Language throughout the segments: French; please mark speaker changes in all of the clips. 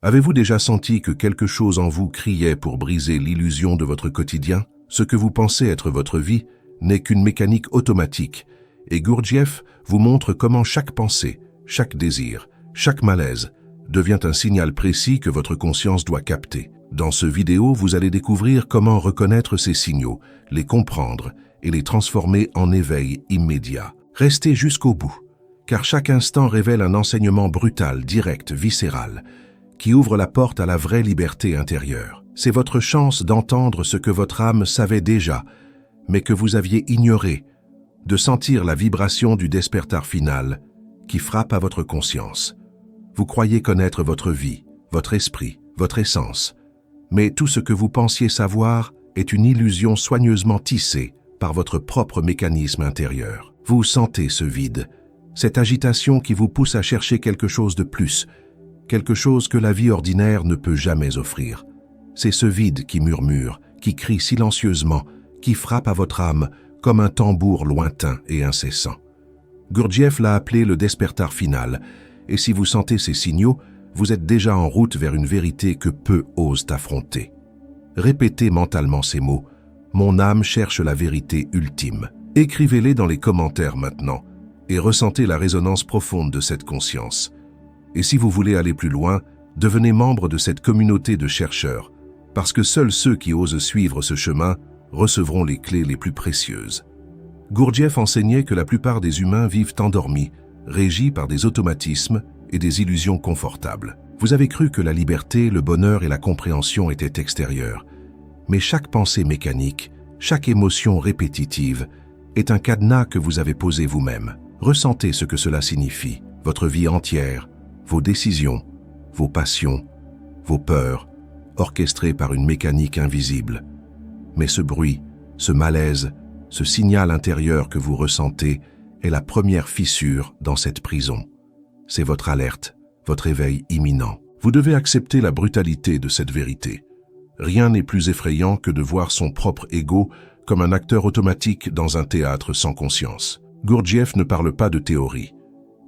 Speaker 1: Avez-vous déjà senti que quelque chose en vous criait pour briser l'illusion de votre quotidien? Ce que vous pensez être votre vie n'est qu'une mécanique automatique, et Gurdjieff vous montre comment chaque pensée, chaque désir, chaque malaise devient un signal précis que votre conscience doit capter. Dans ce vidéo, vous allez découvrir comment reconnaître ces signaux, les comprendre et les transformer en éveil immédiat. Restez jusqu'au bout, car chaque instant révèle un enseignement brutal, direct, viscéral, qui ouvre la porte à la vraie liberté intérieure. C'est votre chance d'entendre ce que votre âme savait déjà, mais que vous aviez ignoré, de sentir la vibration du despertar final qui frappe à votre conscience. Vous croyez connaître votre vie, votre esprit, votre essence, mais tout ce que vous pensiez savoir est une illusion soigneusement tissée par votre propre mécanisme intérieur. Vous sentez ce vide, cette agitation qui vous pousse à chercher quelque chose de plus, quelque chose que la vie ordinaire ne peut jamais offrir. C'est ce vide qui murmure, qui crie silencieusement, qui frappe à votre âme comme un tambour lointain et incessant. Gurdjieff l'a appelé le despertar final, et si vous sentez ces signaux, vous êtes déjà en route vers une vérité que peu osent affronter. Répétez mentalement ces mots. Mon âme cherche la vérité ultime. Écrivez-les dans les commentaires maintenant et ressentez la résonance profonde de cette conscience. Et si vous voulez aller plus loin, devenez membre de cette communauté de chercheurs, parce que seuls ceux qui osent suivre ce chemin recevront les clés les plus précieuses. Gurdjieff enseignait que la plupart des humains vivent endormis, régis par des automatismes et des illusions confortables. Vous avez cru que la liberté, le bonheur et la compréhension étaient extérieurs. Mais chaque pensée mécanique, chaque émotion répétitive est un cadenas que vous avez posé vous-même. Ressentez ce que cela signifie. Votre vie entière, vos décisions, vos passions, vos peurs, orchestrées par une mécanique invisible. Mais ce bruit, ce malaise, ce signal intérieur que vous ressentez est la première fissure dans cette prison. C'est votre alerte, votre éveil imminent. Vous devez accepter la brutalité de cette vérité. Rien n'est plus effrayant que de voir son propre ego comme un acteur automatique dans un théâtre sans conscience. Gurdjieff ne parle pas de théorie.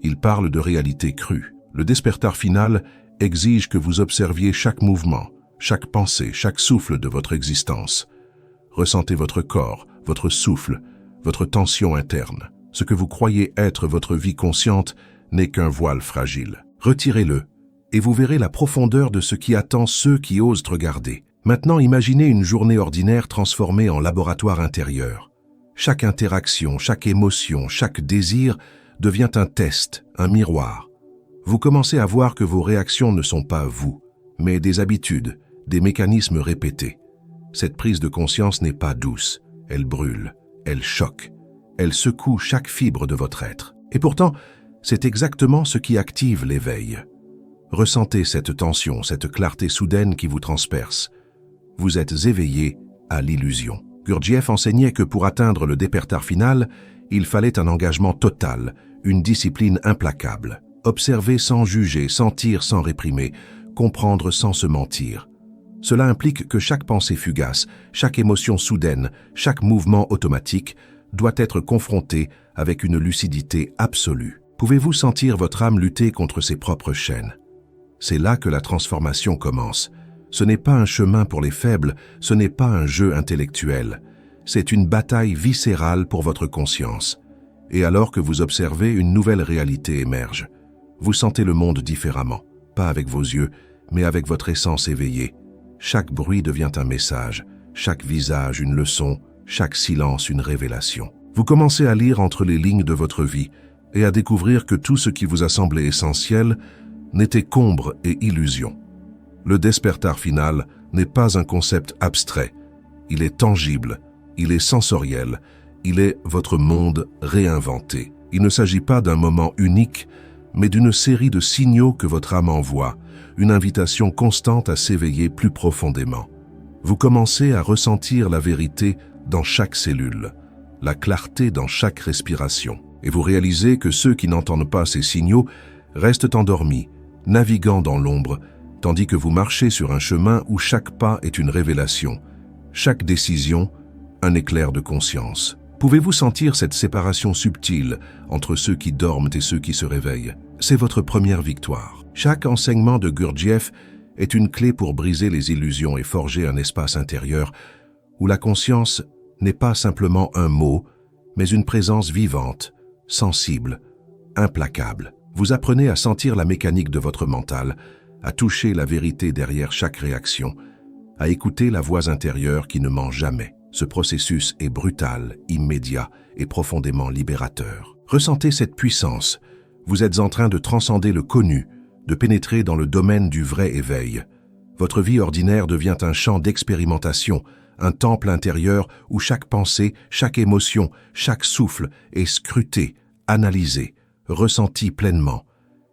Speaker 1: Il parle de réalité crue. Le despertar final exige que vous observiez chaque mouvement, chaque pensée, chaque souffle de votre existence. Ressentez votre corps, votre souffle, votre tension interne. Ce que vous croyez être votre vie consciente n'est qu'un voile fragile. Retirez-le, et vous verrez la profondeur de ce qui attend ceux qui osent regarder. Maintenant, imaginez une journée ordinaire transformée en laboratoire intérieur. Chaque interaction, chaque émotion, chaque désir devient un test, un miroir. Vous commencez à voir que vos réactions ne sont pas vous, mais des habitudes, des mécanismes répétés. Cette prise de conscience n'est pas douce, elle brûle, elle choque, elle secoue chaque fibre de votre être. Et pourtant, c'est exactement ce qui active l'éveil. Ressentez cette tension, cette clarté soudaine qui vous transperce. Vous êtes éveillé à l'illusion. Gurdjieff enseignait que pour atteindre le despertar final, il fallait un engagement total, une discipline implacable. Observer sans juger, sentir sans réprimer, comprendre sans se mentir. Cela implique que chaque pensée fugace, chaque émotion soudaine, chaque mouvement automatique doit être confronté avec une lucidité absolue. Pouvez-vous sentir votre âme lutter contre ses propres chaînes? C'est là que la transformation commence. Ce n'est pas un chemin pour les faibles, ce n'est pas un jeu intellectuel. C'est une bataille viscérale pour votre conscience. Et alors que vous observez, une nouvelle réalité émerge. Vous sentez le monde différemment, pas avec vos yeux, mais avec votre essence éveillée. Chaque bruit devient un message, chaque visage une leçon, chaque silence une révélation. Vous commencez à lire entre les lignes de votre vie et à découvrir que tout ce qui vous a semblé essentiel n'était qu'ombre et illusion. Le despertar final n'est pas un concept abstrait. Il est tangible, il est sensoriel, il est votre monde réinventé. Il ne s'agit pas d'un moment unique, mais d'une série de signaux que votre âme envoie, une invitation constante à s'éveiller plus profondément. Vous commencez à ressentir la vérité dans chaque cellule, la clarté dans chaque respiration. Et vous réalisez que ceux qui n'entendent pas ces signaux restent endormis, naviguant dans l'ombre, tandis que vous marchez sur un chemin où chaque pas est une révélation, chaque décision, un éclair de conscience. Pouvez-vous sentir cette séparation subtile entre ceux qui dorment et ceux qui se réveillent? C'est votre première victoire. Chaque enseignement de Gurdjieff est une clé pour briser les illusions et forger un espace intérieur où la conscience n'est pas simplement un mot, mais une présence vivante, sensible, implacable. Vous apprenez à sentir la mécanique de votre mental, à toucher la vérité derrière chaque réaction, à écouter la voix intérieure qui ne ment jamais. Ce processus est brutal, immédiat et profondément libérateur. Ressentez cette puissance. Vous êtes en train de transcender le connu, de pénétrer dans le domaine du vrai éveil. Votre vie ordinaire devient un champ d'expérimentation, un temple intérieur où chaque pensée, chaque émotion, chaque souffle est scruté, analysé, ressenti pleinement.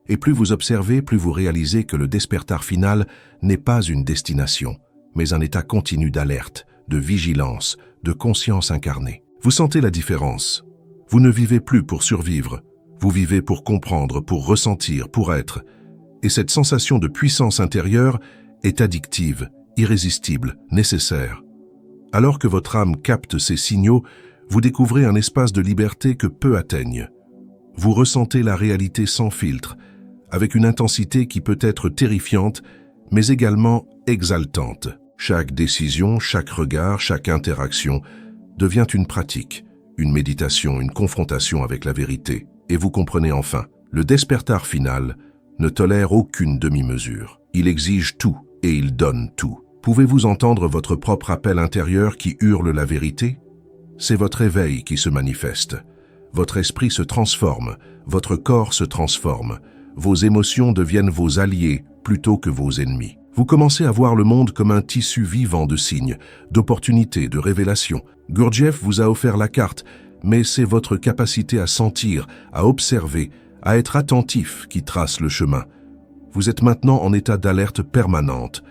Speaker 1: Et plus vous observez, plus vous réalisez que le despertar final n'est pas une destination, mais un état continu d'alerte, de vigilance, de conscience incarnée. Vous sentez la différence. Vous ne vivez plus pour survivre. Vous vivez pour comprendre, pour ressentir, pour être. Et cette sensation de puissance intérieure est addictive, irrésistible, nécessaire. Alors que votre âme capte ces signaux, vous découvrez un espace de liberté que peu atteignent. Vous ressentez la réalité sans filtre, avec une intensité qui peut être terrifiante, mais également exaltante. Chaque décision, chaque regard, chaque interaction devient une pratique, une méditation, une confrontation avec la vérité. Et vous comprenez enfin, le despertar final ne tolère aucune demi-mesure. Il exige tout et il donne tout. Pouvez-vous entendre votre propre appel intérieur qui hurle la vérité? C'est votre éveil qui se manifeste. Votre esprit se transforme, votre corps se transforme. Vos émotions deviennent vos alliés plutôt que vos ennemis. Vous commencez à voir le monde comme un tissu vivant de signes, d'opportunités, de révélations. Gurdjieff vous a offert la carte, mais c'est votre capacité à sentir, à observer, à être attentif qui trace le chemin. Vous êtes maintenant en état d'alerte permanente,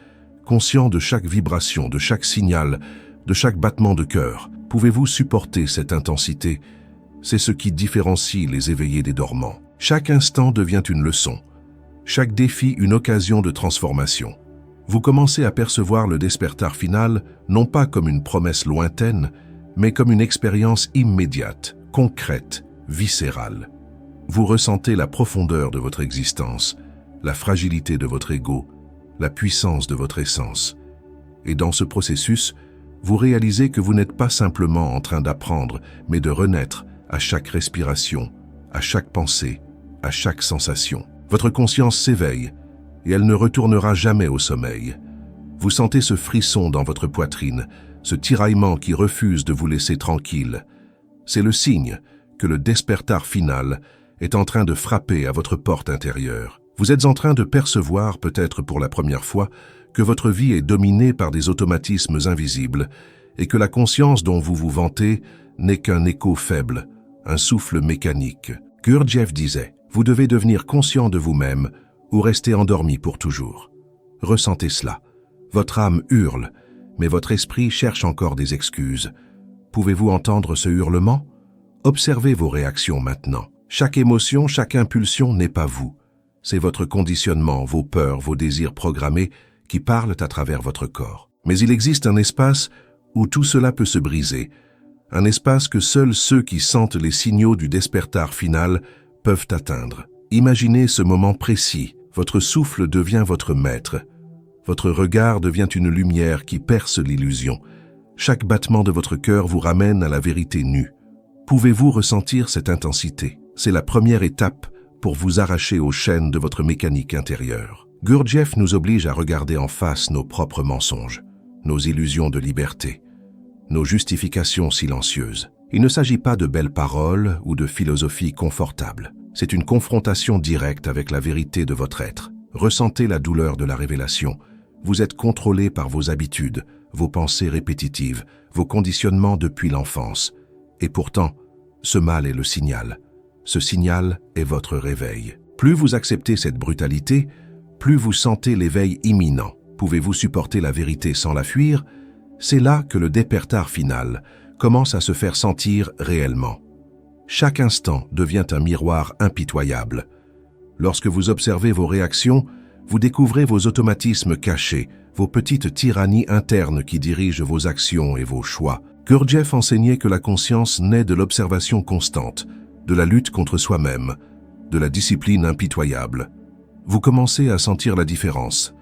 Speaker 1: conscient de chaque vibration, de chaque signal, de chaque battement de cœur. Pouvez-vous supporter cette intensité? C'est ce qui différencie les éveillés des dormants. Chaque instant devient une leçon, chaque défi une occasion de transformation. Vous commencez à percevoir le despertar final non pas comme une promesse lointaine, mais comme une expérience immédiate, concrète, viscérale. Vous ressentez la profondeur de votre existence, la fragilité de votre ego, la puissance de votre essence. Et dans ce processus, vous réalisez que vous n'êtes pas simplement en train d'apprendre, mais de renaître à chaque respiration, à chaque pensée, à chaque sensation. Votre conscience s'éveille, et elle ne retournera jamais au sommeil. Vous sentez ce frisson dans votre poitrine, ce tiraillement qui refuse de vous laisser tranquille. C'est le signe que le despertar final est en train de frapper à votre porte intérieure. Vous êtes en train de percevoir, peut-être pour la première fois, que votre vie est dominée par des automatismes invisibles et que la conscience dont vous vous vantez n'est qu'un écho faible, un souffle mécanique. Gurdjieff disait, « Vous devez devenir conscient de vous-même ou rester endormi pour toujours. » Ressentez cela. Votre âme hurle, mais votre esprit cherche encore des excuses. Pouvez-vous entendre ce hurlement? Observez vos réactions maintenant. Chaque émotion, chaque impulsion n'est pas vous. C'est votre conditionnement, vos peurs, vos désirs programmés qui parlent à travers votre corps. Mais il existe un espace où tout cela peut se briser, un espace que seuls ceux qui sentent les signaux du despertar final peuvent atteindre. Imaginez ce moment précis, votre souffle devient votre maître, votre regard devient une lumière qui perce l'illusion. Chaque battement de votre cœur vous ramène à la vérité nue. Pouvez-vous ressentir cette intensité? C'est la première étape pour vous arracher aux chaînes de votre mécanique intérieure. Gurdjieff nous oblige à regarder en face nos propres mensonges, nos illusions de liberté, nos justifications silencieuses. Il ne s'agit pas de belles paroles ou de philosophie confortable. C'est une confrontation directe avec la vérité de votre être. Ressentez la douleur de la révélation. Vous êtes contrôlé par vos habitudes, vos pensées répétitives, vos conditionnements depuis l'enfance. Et pourtant, ce mal est le signal. Ce signal est votre réveil. Plus vous acceptez cette brutalité, plus vous sentez l'éveil imminent. Pouvez-vous supporter la vérité sans la fuir? C'est là que le despertar final commence à se faire sentir réellement. Chaque instant devient un miroir impitoyable. Lorsque vous observez vos réactions, vous découvrez vos automatismes cachés, vos petites tyrannies internes qui dirigent vos actions et vos choix. Gurdjieff enseignait que la conscience naît de l'observation constante, de la lutte contre soi-même, de la discipline impitoyable. Vous commencez à sentir la différence.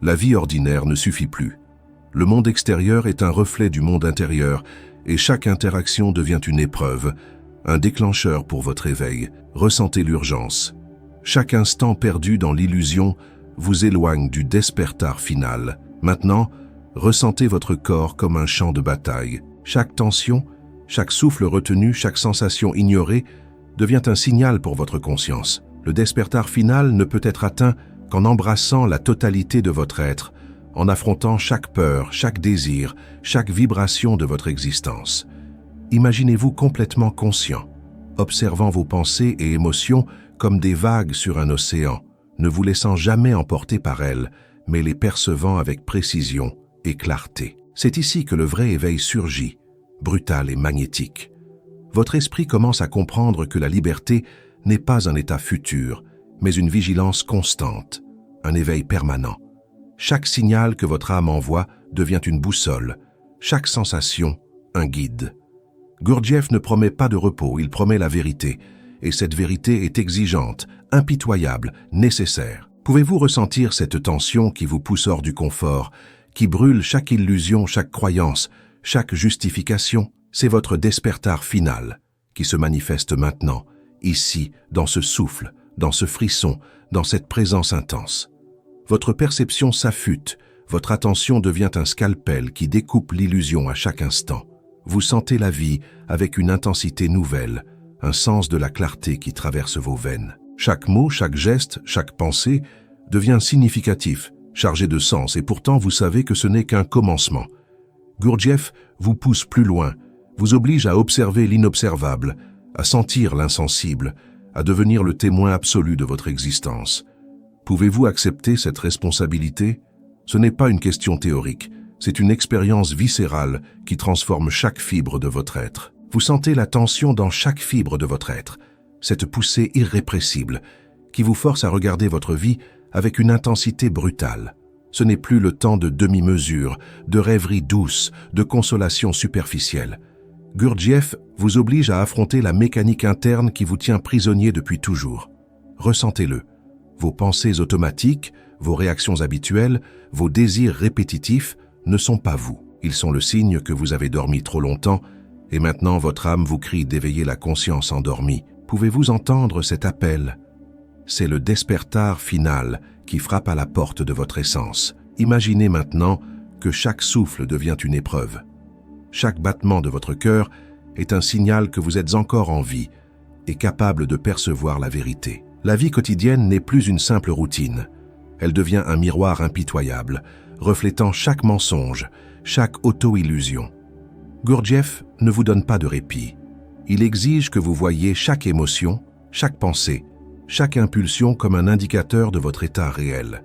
Speaker 1: La vie ordinaire ne suffit plus. Le monde extérieur est un reflet du monde intérieur et chaque interaction devient une épreuve, un déclencheur pour votre éveil. Ressentez l'urgence. Chaque instant perdu dans l'illusion vous éloigne du despertar final. Maintenant, ressentez votre corps comme un champ de bataille. Chaque tension, chaque souffle retenu, chaque sensation ignorée devient un signal pour votre conscience. Le despertar final ne peut être atteint qu'en embrassant la totalité de votre être, en affrontant chaque peur, chaque désir, chaque vibration de votre existence. Imaginez-vous complètement conscient, observant vos pensées et émotions comme des vagues sur un océan, ne vous laissant jamais emporter par elles, mais les percevant avec précision et clarté. C'est ici que le vrai éveil surgit, brutal et magnétique. Votre esprit commence à comprendre que la liberté n'est pas un état futur, mais une vigilance constante, un éveil permanent. Chaque signal que votre âme envoie devient une boussole, chaque sensation, un guide. Gurdjieff ne promet pas de repos, il promet la vérité, et cette vérité est exigeante, impitoyable, nécessaire. Pouvez-vous ressentir cette tension qui vous pousse hors du confort, qui brûle chaque illusion, chaque croyance, chaque justification? C'est votre despertar final qui se manifeste maintenant, ici, dans ce souffle, dans ce frisson, dans cette présence intense. Votre perception s'affûte, votre attention devient un scalpel qui découpe l'illusion à chaque instant. Vous sentez la vie avec une intensité nouvelle, un sens de la clarté qui traverse vos veines. Chaque mot, chaque geste, chaque pensée devient significatif, chargé de sens, et pourtant vous savez que ce n'est qu'un commencement. Gurdjieff vous pousse plus loin, vous oblige à observer l'inobservable, à sentir l'insensible, à devenir le témoin absolu de votre existence. Pouvez-vous accepter cette responsabilité? Ce n'est pas une question théorique, c'est une expérience viscérale qui transforme chaque fibre de votre être. Vous sentez la tension dans chaque fibre de votre être, cette poussée irrépressible qui vous force à regarder votre vie avec une intensité brutale. Ce n'est plus le temps de demi-mesure, de rêverie douce, de consolation superficielle. Gurdjieff vous oblige à affronter la mécanique interne qui vous tient prisonnier depuis toujours. Ressentez-le. Vos pensées automatiques, vos réactions habituelles, vos désirs répétitifs ne sont pas vous. Ils sont le signe que vous avez dormi trop longtemps et maintenant votre âme vous crie d'éveiller la conscience endormie. Pouvez-vous entendre cet appel? C'est le despertar final qui frappe à la porte de votre essence. Imaginez maintenant que chaque souffle devient une épreuve. Chaque battement de votre cœur est un signal que vous êtes encore en vie et capable de percevoir la vérité. La vie quotidienne n'est plus une simple routine. Elle devient un miroir impitoyable, reflétant chaque mensonge, chaque auto-illusion. Gurdjieff ne vous donne pas de répit. Il exige que vous voyiez chaque émotion, chaque pensée, chaque impulsion comme un indicateur de votre état réel.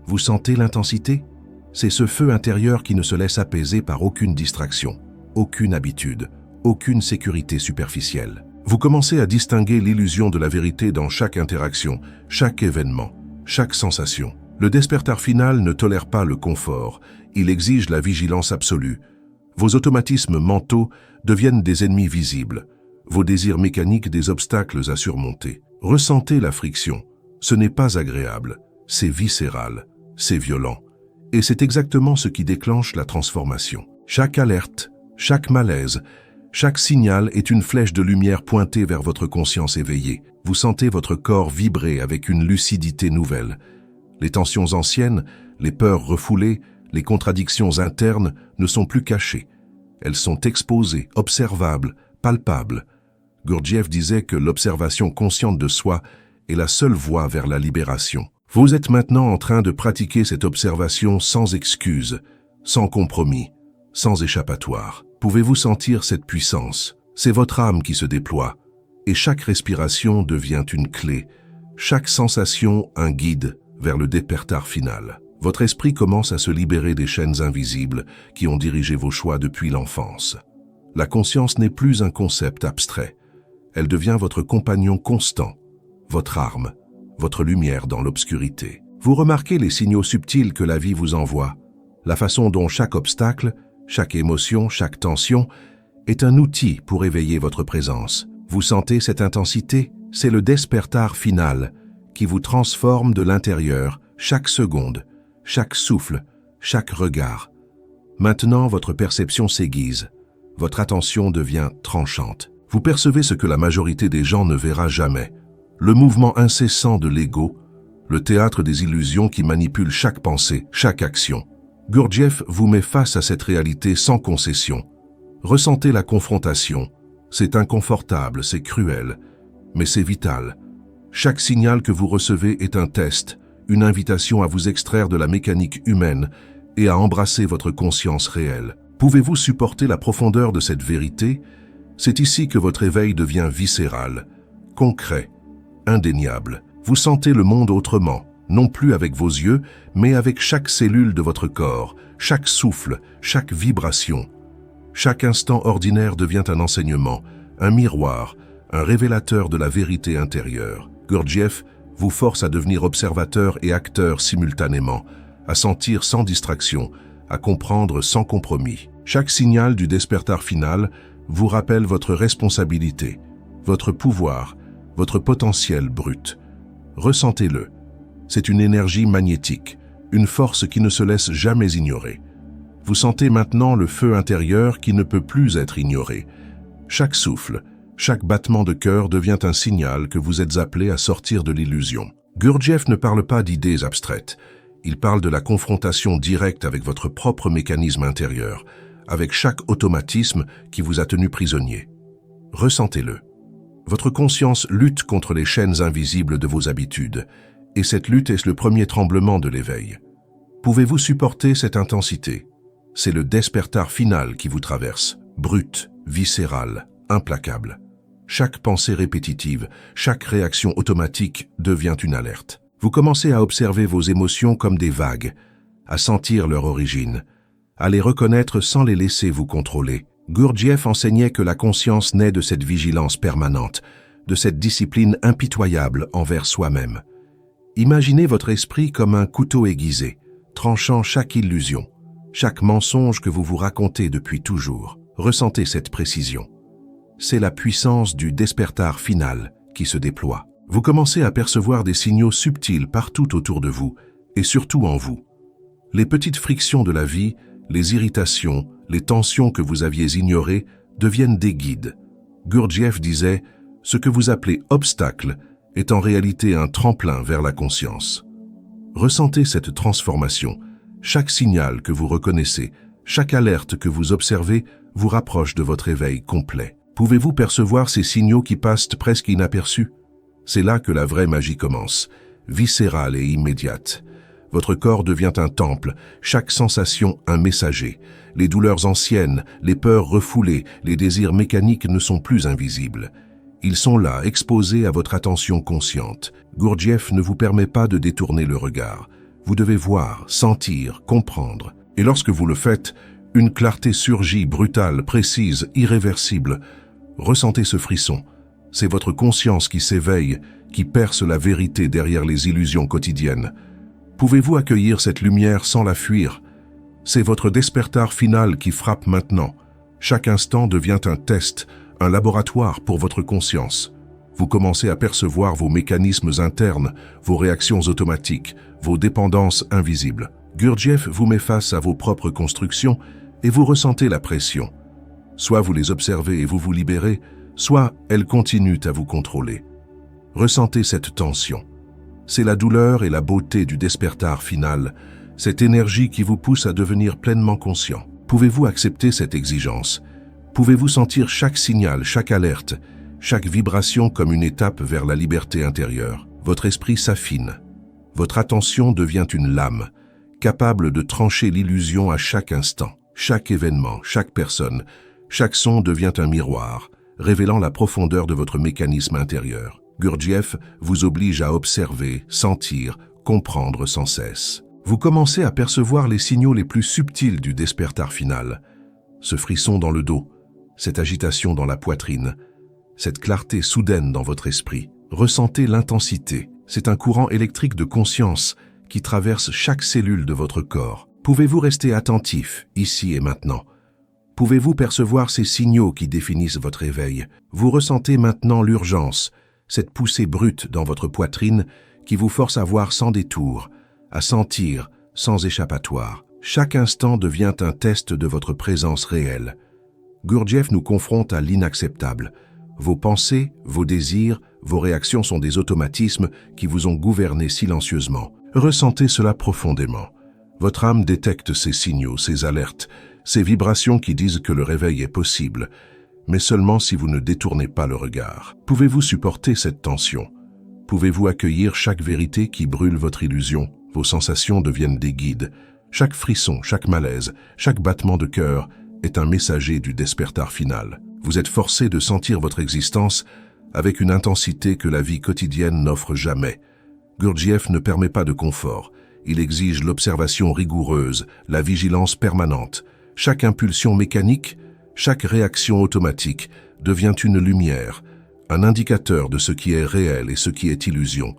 Speaker 1: Vous sentez l'intensité? C'est ce feu intérieur qui ne se laisse apaiser par aucune distraction, aucune habitude, aucune sécurité superficielle. Vous commencez à distinguer l'illusion de la vérité dans chaque interaction, chaque événement, chaque sensation. Le despertar final ne tolère pas le confort, il exige la vigilance absolue. Vos automatismes mentaux deviennent des ennemis visibles, vos désirs mécaniques des obstacles à surmonter. Ressentez la friction. Ce n'est pas agréable, c'est viscéral, c'est violent. Et c'est exactement ce qui déclenche la transformation. Chaque alerte, chaque malaise, chaque signal est une flèche de lumière pointée vers votre conscience éveillée. Vous sentez votre corps vibrer avec une lucidité nouvelle. Les tensions anciennes, les peurs refoulées, les contradictions internes ne sont plus cachées. Elles sont exposées, observables, palpables. Gurdjieff disait que l'observation consciente de soi est la seule voie vers la libération. Vous êtes maintenant en train de pratiquer cette observation sans excuse, sans compromis, sans échappatoire. Pouvez-vous sentir cette puissance? C'est votre âme qui se déploie, et chaque respiration devient une clé, chaque sensation un guide vers le despertar final. Votre esprit commence à se libérer des chaînes invisibles qui ont dirigé vos choix depuis l'enfance. La conscience n'est plus un concept abstrait. Elle devient votre compagnon constant, votre arme, votre lumière dans l'obscurité. Vous remarquez les signaux subtils que la vie vous envoie, la façon dont chaque obstacle, chaque émotion, chaque tension est un outil pour éveiller votre présence. Vous sentez cette intensité? C'est le despertar final qui vous transforme de l'intérieur chaque seconde, chaque souffle, chaque regard. Maintenant, votre perception s'aiguise. Votre attention devient tranchante. Vous percevez ce que la majorité des gens ne verra jamais. Le mouvement incessant de l'ego, le théâtre des illusions qui manipule chaque pensée, chaque action. Gurdjieff vous met face à cette réalité sans concession. Ressentez la confrontation. C'est inconfortable, c'est cruel, mais c'est vital. Chaque signal que vous recevez est un test, une invitation à vous extraire de la mécanique humaine et à embrasser votre conscience réelle. Pouvez-vous supporter la profondeur de cette vérité? C'est ici que votre éveil devient viscéral, concret, indéniable. Vous sentez le monde autrement, non plus avec vos yeux, mais avec chaque cellule de votre corps, chaque souffle, chaque vibration. Chaque instant ordinaire devient un enseignement, un miroir, un révélateur de la vérité intérieure. Gurdjieff vous force à devenir observateur et acteur simultanément, à sentir sans distraction, à comprendre sans compromis. Chaque signal du despertar final vous rappelle votre responsabilité, votre pouvoir, votre potentiel brut. Ressentez-le. C'est une énergie magnétique, une force qui ne se laisse jamais ignorer. Vous sentez maintenant le feu intérieur qui ne peut plus être ignoré. Chaque souffle, chaque battement de cœur devient un signal que vous êtes appelé à sortir de l'illusion. Gurdjieff ne parle pas d'idées abstraites. Il parle de la confrontation directe avec votre propre mécanisme intérieur, avec chaque automatisme qui vous a tenu prisonnier. Ressentez-le. Votre conscience lutte contre les chaînes invisibles de vos habitudes, et cette lutte est le premier tremblement de l'éveil. Pouvez-vous supporter cette intensité? C'est le despertar final qui vous traverse, brut, viscéral, implacable. Chaque pensée répétitive, chaque réaction automatique devient une alerte. Vous commencez à observer vos émotions comme des vagues, à sentir leur origine, à les reconnaître sans les laisser vous contrôler. Gurdjieff enseignait que la conscience naît de cette vigilance permanente, de cette discipline impitoyable envers soi-même. Imaginez votre esprit comme un couteau aiguisé, tranchant chaque illusion, chaque mensonge que vous vous racontez depuis toujours. Ressentez cette précision. C'est la puissance du despertar final qui se déploie. Vous commencez à percevoir des signaux subtils partout autour de vous, et surtout en vous. Les petites frictions de la vie, les irritations, les tensions que vous aviez ignorées deviennent des guides. Gurdjieff disait « Ce que vous appelez obstacle est en réalité un tremplin vers la conscience ». Ressentez cette transformation. Chaque signal que vous reconnaissez, chaque alerte que vous observez vous rapproche de votre éveil complet. Pouvez-vous percevoir ces signaux qui passent presque inaperçus? C'est là que la vraie magie commence, viscérale et immédiate. Votre corps devient un temple, chaque sensation un messager. Les douleurs anciennes, les peurs refoulées, les désirs mécaniques ne sont plus invisibles. Ils sont là, exposés à votre attention consciente. Gurdjieff ne vous permet pas de détourner le regard. Vous devez voir, sentir, comprendre. Et lorsque vous le faites, une clarté surgit, brutale, précise, irréversible. Ressentez ce frisson. C'est votre conscience qui s'éveille, qui perce la vérité derrière les illusions quotidiennes. Pouvez-vous accueillir cette lumière sans la fuir? C'est votre despertar final qui frappe maintenant. Chaque instant devient un test, un laboratoire pour votre conscience. Vous commencez à percevoir vos mécanismes internes, vos réactions automatiques, vos dépendances invisibles. Gurdjieff vous met face à vos propres constructions et vous ressentez la pression. Soit vous les observez et vous vous libérez, soit elles continuent à vous contrôler. Ressentez cette tension. C'est la douleur et la beauté du despertar final, cette énergie qui vous pousse à devenir pleinement conscient. Pouvez-vous accepter cette exigence? Pouvez-vous sentir chaque signal, chaque alerte, chaque vibration comme une étape vers la liberté intérieure? Votre esprit s'affine. Votre attention devient une lame, capable de trancher l'illusion à chaque instant. Chaque événement, chaque personne, chaque son devient un miroir, révélant la profondeur de votre mécanisme intérieur. Gurdjieff vous oblige à observer, sentir, comprendre sans cesse. Vous commencez à percevoir les signaux les plus subtils du despertar final. Ce frisson dans le dos, cette agitation dans la poitrine, cette clarté soudaine dans votre esprit. Ressentez l'intensité. C'est un courant électrique de conscience qui traverse chaque cellule de votre corps. Pouvez-vous rester attentif, ici et maintenant? Pouvez-vous percevoir ces signaux qui définissent votre éveil? Vous ressentez maintenant l'urgence, cette poussée brute dans votre poitrine qui vous force à voir sans détour, à sentir sans échappatoire. Chaque instant devient un test de votre présence réelle. Gurdjieff nous confronte à l'inacceptable. Vos pensées, vos désirs, vos réactions sont des automatismes qui vous ont gouverné silencieusement. Ressentez cela profondément. Votre âme détecte ces signaux, ces alertes, ces vibrations qui disent que le réveil est possible, mais seulement si vous ne détournez pas le regard. Pouvez-vous supporter cette tension? Pouvez-vous accueillir chaque vérité qui brûle votre illusion? Vos sensations deviennent des guides. Chaque frisson, chaque malaise, chaque battement de cœur est un messager du despertar final. Vous êtes forcé de sentir votre existence avec une intensité que la vie quotidienne n'offre jamais. Gurdjieff ne permet pas de confort. Il exige l'observation rigoureuse, la vigilance permanente. Chaque impulsion mécanique, chaque réaction automatique devient une lumière, un indicateur de ce qui est réel et ce qui est illusion.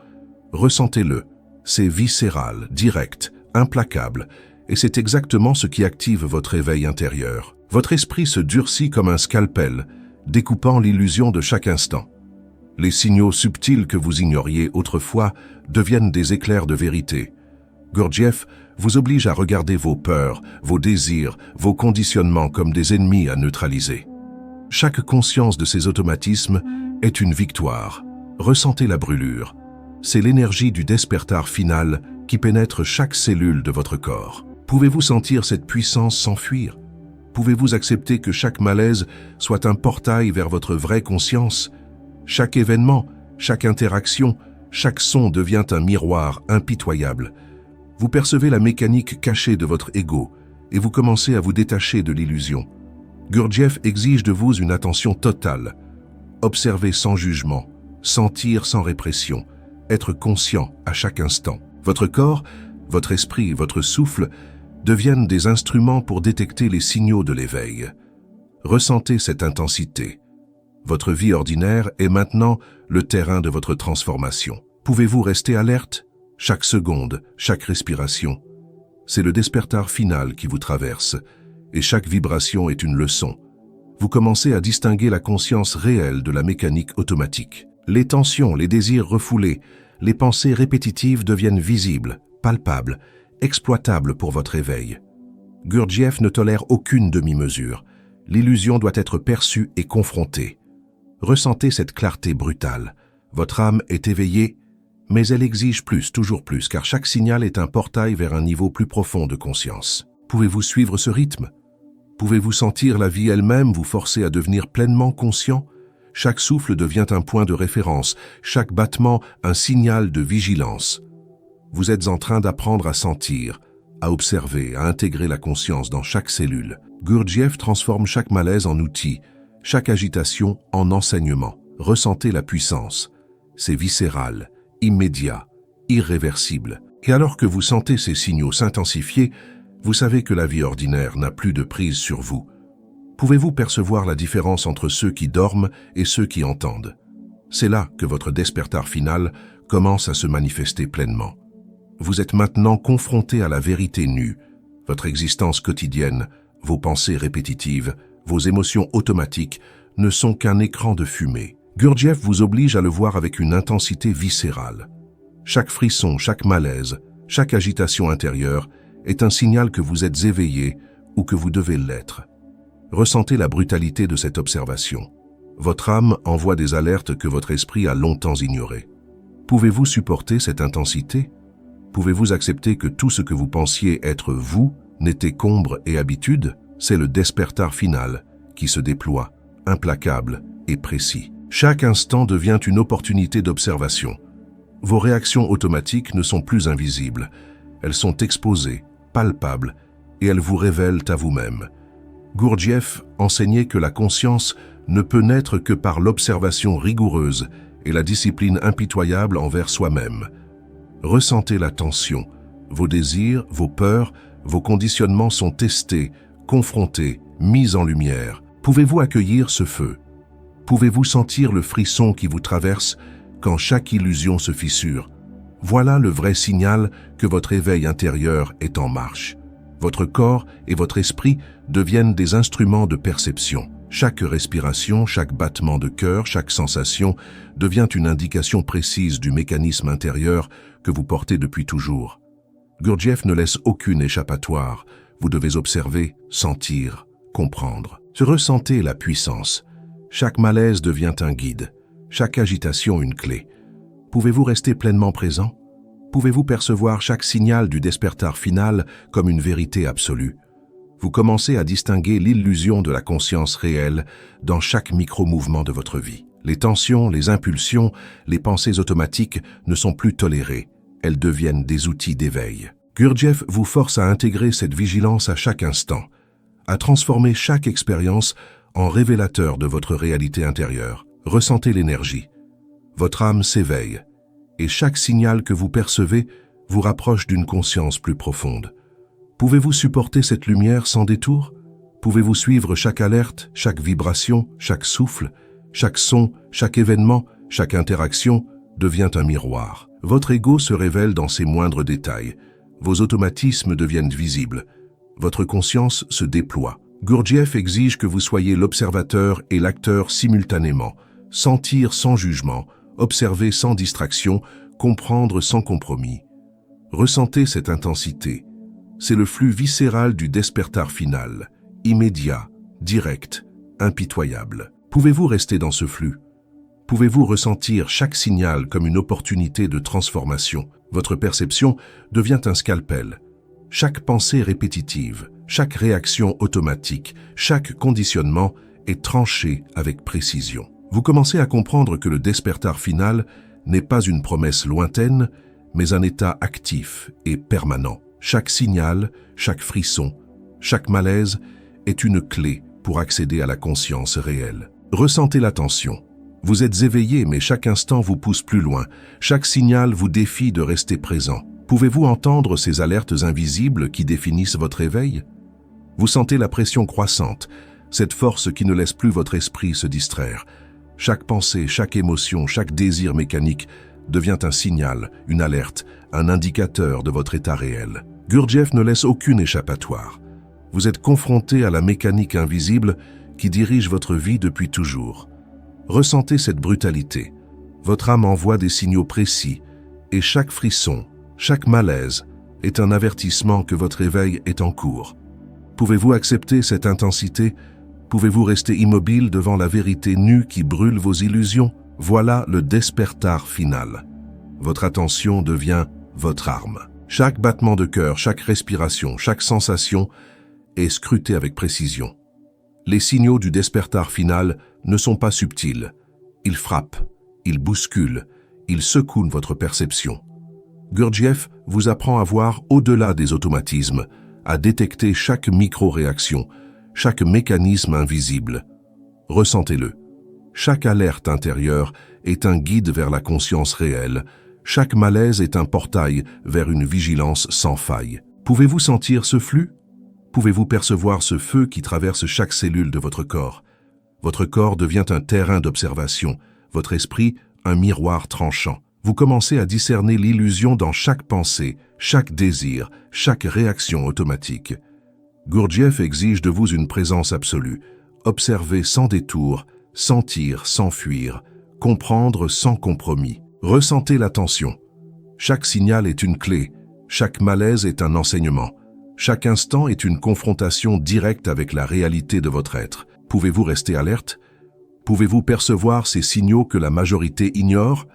Speaker 1: Ressentez-le. C'est viscéral, direct, implacable, et c'est exactement ce qui active votre éveil intérieur. Votre esprit se durcit comme un scalpel, découpant l'illusion de chaque instant. Les signaux subtils que vous ignoriez autrefois deviennent des éclairs de vérité. Gurdjieff vous oblige à regarder vos peurs, vos désirs, vos conditionnements comme des ennemis à neutraliser. Chaque conscience de ces automatismes est une victoire. Ressentez la brûlure. C'est l'énergie du despertar final qui pénètre chaque cellule de votre corps. Pouvez-vous sentir cette puissance s'enfuir? Pouvez-vous accepter que chaque malaise soit un portail vers votre vraie conscience? Chaque événement, chaque interaction, chaque son devient un miroir impitoyable. Vous percevez la mécanique cachée de votre ego et vous commencez à vous détacher de l'illusion. Gurdjieff exige de vous une attention totale. Observer sans jugement, sentir sans répression, être conscient à chaque instant. Votre corps, votre esprit, votre souffle deviennent des instruments pour détecter les signaux de l'éveil. Ressentez cette intensité. Votre vie ordinaire est maintenant le terrain de votre transformation. Pouvez-vous rester alerte? Chaque seconde, chaque respiration. C'est le despertar final qui vous traverse, et chaque vibration est une leçon. Vous commencez à distinguer la conscience réelle de la mécanique automatique. Les tensions, les désirs refoulés, les pensées répétitives deviennent visibles, palpables, exploitables pour votre éveil. Gurdjieff ne tolère aucune demi-mesure. L'illusion doit être perçue et confrontée. Ressentez cette clarté brutale. Votre âme est éveillée, mais elle exige plus, toujours plus, car chaque signal est un portail vers un niveau plus profond de conscience. Pouvez-vous suivre ce rythme? Pouvez-vous sentir la vie elle-même vous forcer à devenir pleinement conscient? Chaque souffle devient un point de référence, chaque battement un signal de vigilance. Vous êtes en train d'apprendre à sentir, à observer, à intégrer la conscience dans chaque cellule. Gurdjieff transforme chaque malaise en outil, chaque agitation en enseignement. Ressentez la puissance. C'est viscéral, immédiat, irréversible. Et alors que vous sentez ces signaux s'intensifier, vous savez que la vie ordinaire n'a plus de prise sur vous. Pouvez-vous percevoir la différence entre ceux qui dorment et ceux qui entendent? C'est là que votre despertar final commence à se manifester pleinement. Vous êtes maintenant confronté à la vérité nue, votre existence quotidienne, vos pensées répétitives, vos émotions automatiques ne sont qu'un écran de fumée. Gurdjieff vous oblige à le voir avec une intensité viscérale. Chaque frisson, chaque malaise, chaque agitation intérieure est un signal que vous êtes éveillé ou que vous devez l'être. Ressentez la brutalité de cette observation. Votre âme envoie des alertes que votre esprit a longtemps ignorées. Pouvez-vous supporter cette intensité? Pouvez-vous accepter que tout ce que vous pensiez être vous n'était qu'ombre et habitude? C'est le despertar final qui se déploie, implacable et précis. Chaque instant devient une opportunité d'observation. Vos réactions automatiques ne sont plus invisibles. Elles sont exposées, palpables, et elles vous révèlent à vous-même. Gurdjieff enseignait que la conscience ne peut naître que par l'observation rigoureuse et la discipline impitoyable envers soi-même. Ressentez la tension. Vos désirs, vos peurs, vos conditionnements sont testés, confrontés, mis en lumière. Pouvez-vous accueillir ce feu? Pouvez-vous sentir le frisson qui vous traverse quand chaque illusion se fissure? Voilà le vrai signal que votre éveil intérieur est en marche. Votre corps et votre esprit deviennent des instruments de perception. Chaque respiration, chaque battement de cœur, chaque sensation devient une indication précise du mécanisme intérieur que vous portez depuis toujours. Gurdjieff ne laisse aucune échappatoire. Vous devez observer, sentir, comprendre. Ressentez la puissance. Chaque malaise devient un guide, chaque agitation une clé. Pouvez-vous rester pleinement présent? Pouvez-vous percevoir chaque signal du despertar final comme une vérité absolue? Vous commencez à distinguer l'illusion de la conscience réelle dans chaque micro-mouvement de votre vie. Les tensions, les impulsions, les pensées automatiques ne sont plus tolérées. Elles deviennent des outils d'éveil. Gurdjieff vous force à intégrer cette vigilance à chaque instant, à transformer chaque expérience en révélateur de votre réalité intérieure. Ressentez l'énergie. Votre âme s'éveille, et chaque signal que vous percevez vous rapproche d'une conscience plus profonde. Pouvez-vous supporter cette lumière sans détour? Pouvez-vous suivre chaque alerte, chaque vibration, chaque souffle, chaque son, chaque événement, chaque interaction devient un miroir. Votre ego se révèle dans ses moindres détails. Vos automatismes deviennent visibles. Votre conscience se déploie. Gurdjieff exige que vous soyez l'observateur et l'acteur simultanément. Sentir sans jugement, observer sans distraction, comprendre sans compromis. Ressentez cette intensité. C'est le flux viscéral du despertar final, immédiat, direct, impitoyable. Pouvez-vous rester dans ce flux? Pouvez-vous ressentir chaque signal comme une opportunité de transformation? Votre perception devient un scalpel. Chaque pensée répétitive, chaque réaction automatique, chaque conditionnement est tranché avec précision. Vous commencez à comprendre que le despertar final n'est pas une promesse lointaine, mais un état actif et permanent. Chaque signal, chaque frisson, chaque malaise est une clé pour accéder à la conscience réelle. Ressentez la tension. Vous êtes éveillé, mais chaque instant vous pousse plus loin. Chaque signal vous défie de rester présent. Pouvez-vous entendre ces alertes invisibles qui définissent votre éveil? Vous sentez la pression croissante, cette force qui ne laisse plus votre esprit se distraire. Chaque pensée, chaque émotion, chaque désir mécanique devient un signal, une alerte, un indicateur de votre état réel. Gurdjieff ne laisse aucune échappatoire. Vous êtes confronté à la mécanique invisible qui dirige votre vie depuis toujours. Ressentez cette brutalité. Votre âme envoie des signaux précis, et chaque frisson, chaque malaise est un avertissement que votre éveil est en cours. Pouvez-vous accepter cette intensité? Pouvez-vous rester immobile devant la vérité nue qui brûle vos illusions? Voilà le despertar final. Votre attention devient votre arme. Chaque battement de cœur, chaque respiration, chaque sensation est scrutée avec précision. Les signaux du despertar final ne sont pas subtils. Ils frappent, ils bousculent, ils secouent votre perception. Gurdjieff vous apprend à voir au-delà des automatismes, à détecter chaque micro-réaction, chaque mécanisme invisible. Ressentez-le. Chaque alerte intérieure est un guide vers la conscience réelle. Chaque malaise est un portail vers une vigilance sans faille. Pouvez-vous sentir ce flux? Pouvez-vous percevoir ce feu qui traverse chaque cellule de votre corps? Votre corps devient un terrain d'observation, votre esprit un miroir tranchant. Vous commencez à discerner l'illusion dans chaque pensée, chaque désir, chaque réaction automatique. Gurdjieff exige de vous une présence absolue. Observer sans détour, sentir sans fuir, comprendre sans compromis. Ressentez la tension. Chaque signal est une clé, chaque malaise est un enseignement. Chaque instant est une confrontation directe avec la réalité de votre être. Pouvez-vous rester alerte? Pouvez-vous percevoir ces signaux que la majorité ignore?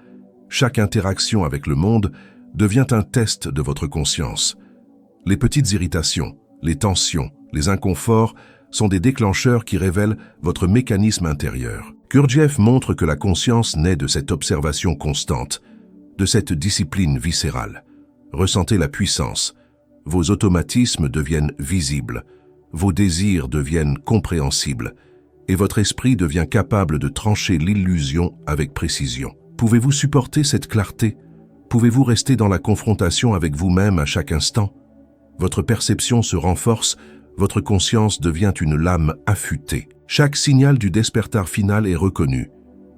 Speaker 1: Chaque interaction avec le monde devient un test de votre conscience. Les petites irritations, les tensions, les inconforts sont des déclencheurs qui révèlent votre mécanisme intérieur. Gurdjieff montre que la conscience naît de cette observation constante, de cette discipline viscérale. Ressentez la puissance. Vos automatismes deviennent visibles, vos désirs deviennent compréhensibles, et votre esprit devient capable de trancher l'illusion avec précision. Pouvez-vous supporter cette clarté? Pouvez-vous rester dans la confrontation avec vous-même à chaque instant? Votre perception se renforce, votre conscience devient une lame affûtée. Chaque signal du despertar final est reconnu.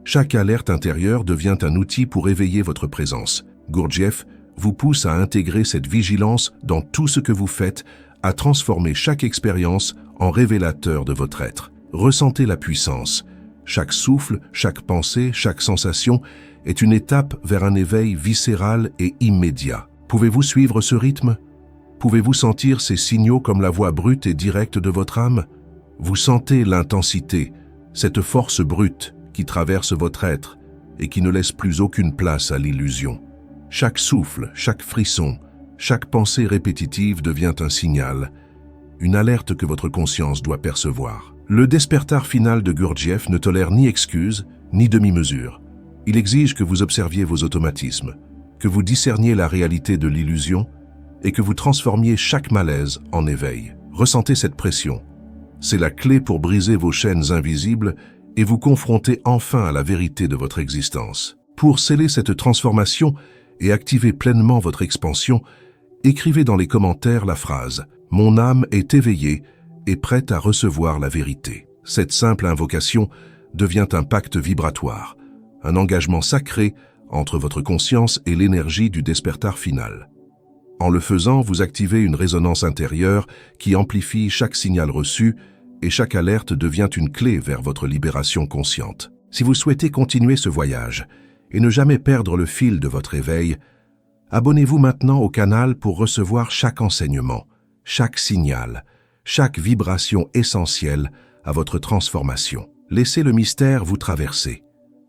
Speaker 1: Chaque alerte intérieure devient un outil pour éveiller votre présence. Gurdjieff vous pousse à intégrer cette vigilance dans tout ce que vous faites, à transformer chaque expérience en révélateur de votre être. Ressentez la puissance. Chaque souffle, chaque pensée, chaque sensation est une étape vers un éveil viscéral et immédiat. Pouvez-vous suivre ce rythme? Pouvez-vous sentir ces signaux comme la voix brute et directe de votre âme? Vous sentez l'intensité, cette force brute qui traverse votre être et qui ne laisse plus aucune place à l'illusion. Chaque souffle, chaque frisson, chaque pensée répétitive devient un signal, une alerte que votre conscience doit percevoir. Le despertar final de Gurdjieff ne tolère ni excuses, ni demi-mesures. Il exige que vous observiez vos automatismes, que vous discerniez la réalité de l'illusion et que vous transformiez chaque malaise en éveil. Ressentez cette pression. C'est la clé pour briser vos chaînes invisibles et vous confronter enfin à la vérité de votre existence. Pour sceller cette transformation et activer pleinement votre expansion, écrivez dans les commentaires la phrase « Mon âme est éveillée et prête à recevoir la vérité ». Cette simple invocation devient un pacte vibratoire, un engagement sacré entre votre conscience et l'énergie du despertar final. En le faisant, vous activez une résonance intérieure qui amplifie chaque signal reçu et chaque alerte devient une clé vers votre libération consciente. Si vous souhaitez continuer ce voyage et ne jamais perdre le fil de votre éveil, abonnez-vous maintenant au canal pour recevoir chaque enseignement, chaque signal, chaque vibration essentielle à votre transformation. Laissez le mystère vous traverser.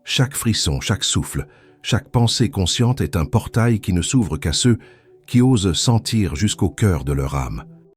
Speaker 1: Chaque frisson, chaque souffle, chaque pensée consciente est un portail qui ne s'ouvre qu'à ceux qui osent sentir jusqu'au cœur de leur âme.